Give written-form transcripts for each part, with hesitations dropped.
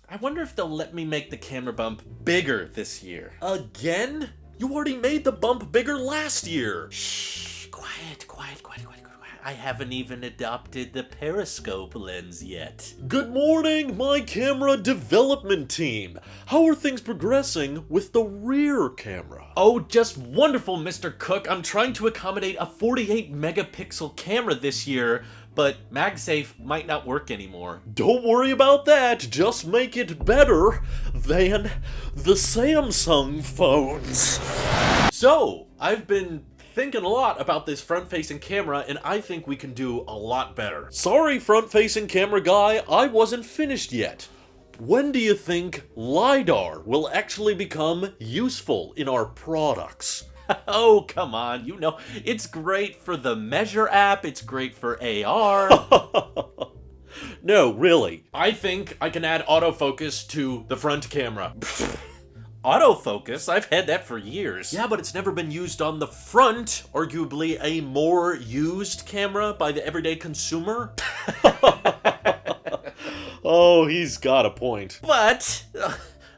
I wonder if they'll let me make the camera bump bigger this year. Again? You already made the bump bigger last year. Shh, quiet. I haven't even adopted the periscope lens yet. Good morning, my camera development team. How are things progressing with the rear camera? Oh, just wonderful, Mr. Cook. I'm trying to accommodate a 48 megapixel camera this year, but MagSafe might not work anymore. Don't worry about that. Just make it better than the Samsung phones. So, I've been thinking a lot about this front-facing camera, and I think we can do a lot better. Sorry, front-facing camera guy, I wasn't finished yet. When do you think LiDAR will actually become useful in our products? Oh, come on, you know, it's great for the Measure app, it's great for AR. No, really. I think I can add autofocus to the front camera. Autofocus? I've had that for years. Yeah, but it's never been used on the front, arguably a more used camera by the everyday consumer. Oh, he's got a point. But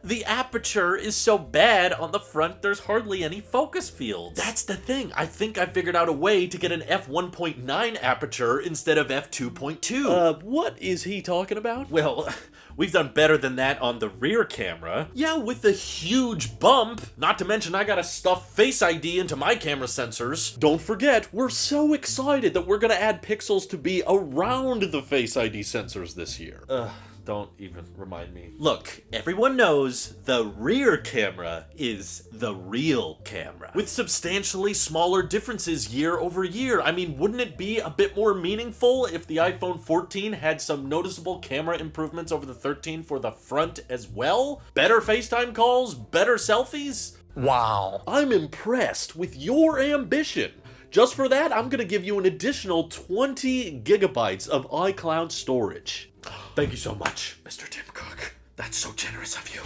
the aperture is so bad on the front, there's hardly any focus fields. That's the thing. I think I figured out a way to get an f1.9 aperture instead of f2.2. What is he talking about? Well, we've done better than that on the rear camera. Yeah, with the huge bump. Not to mention I gotta stuff Face ID into my camera sensors. Don't forget, we're so excited that we're gonna add pixels to be around the Face ID sensors this year. Don't even remind me. Look, everyone knows the rear camera is the real camera, with substantially smaller differences year over year. I mean, wouldn't it be a bit more meaningful if the iPhone 14 had some noticeable camera improvements over the 13 for the front as well? Better FaceTime calls? Better selfies? Wow. I'm impressed with your ambition. Just for that, I'm gonna give you an additional 20 gigabytes of iCloud storage. Thank you so much, Mr. Tim Cook. That's so generous of you.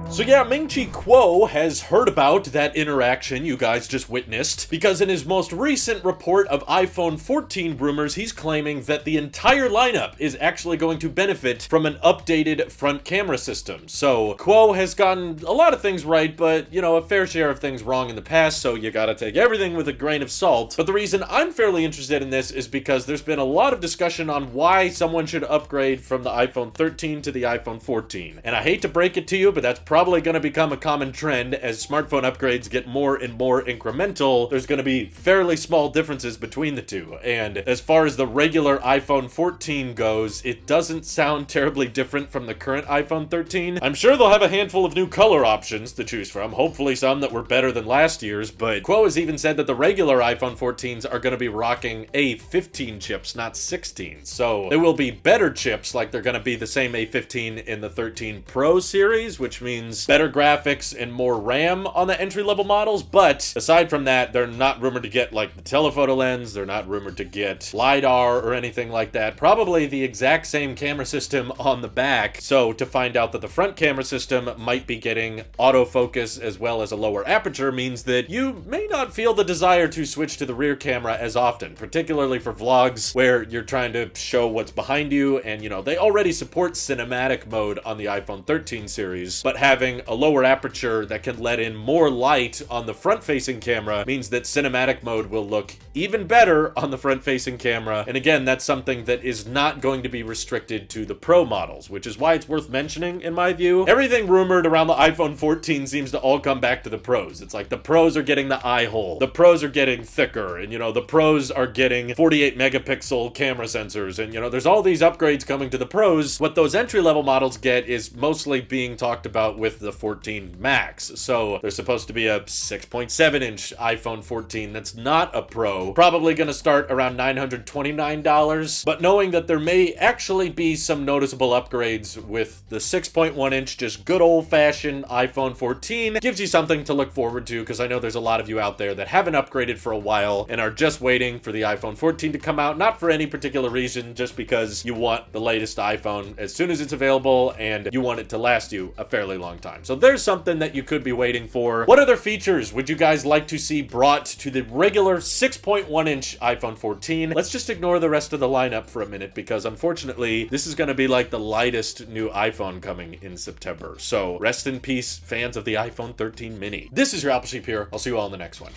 So yeah, Ming-Chi Kuo has heard about that interaction you guys just witnessed, because in his most recent report of iPhone 14 rumors, he's claiming that the entire lineup is actually going to benefit from an updated front camera system. So Kuo has gotten a lot of things right, but, you know, a fair share of things wrong in the past, so you gotta take everything with a grain of salt. But the reason I'm fairly interested in this is because there's been a lot of discussion on why someone should upgrade from the iPhone 13 to the iPhone 14. And I hate to break it to you, but that's probably going to become a common trend as smartphone upgrades get more and more incremental. There's going to be fairly small differences between the two. And as far as the regular iPhone 14 goes, it doesn't sound terribly different from the current iPhone 13. I'm sure they'll have a handful of new color options to choose from, hopefully some that were better than last year's, but Kuo has even said that the regular iPhone 14s are going to be rocking A15 chips, not 16. So they will be better chips, like they're going to be the same A15 in the 13 Pro series, which means better graphics and more RAM on the entry-level models. But aside from that, they're not rumored to get like the telephoto lens, they're not rumored to get LiDAR or anything like that. Probably the exact same camera system on the back. So to find out that the front camera system might be getting autofocus as well as a lower aperture means that you may not feel the desire to switch to the rear camera as often, particularly for vlogs where you're trying to show what's behind you. And you know, they already support cinematic mode on the iPhone 13 series, but having a lower aperture that can let in more light on the front-facing camera means that cinematic mode will look even better on the front-facing camera. And again, that's something that is not going to be restricted to the Pro models, which is why it's worth mentioning in my view. Everything rumored around the iPhone 14 seems to all come back to the Pros. It's like the Pros are getting the eye hole, the Pros are getting thicker, and you know, the Pros are getting 48 megapixel camera sensors, and you know, there's all these upgrades coming to the Pros. What those entry-level models get is mostly being talked about with the 14 Max. So there's supposed to be a 6.7 inch iPhone 14 that's not a Pro, probably gonna start around $929, but knowing that there may actually be some noticeable upgrades with the 6.1 inch, just good old-fashioned iPhone 14, gives you something to look forward to, because I know there's a lot of you out there that haven't upgraded for a while and are just waiting for the iPhone 14 to come out, not for any particular reason, just because you want the latest iPhone as soon as it's available and you want it to last you a fairly long long time. So there's something that you could be waiting for. What other features would you guys like to see brought to the regular 6.1-inch iPhone 14? Let's just ignore the rest of the lineup for a minute, because unfortunately, this is going to be like the lightest new iPhone coming in September. So rest in peace, fans of the iPhone 13 mini. This is your Apple Sheep here. I'll see you all in the next one.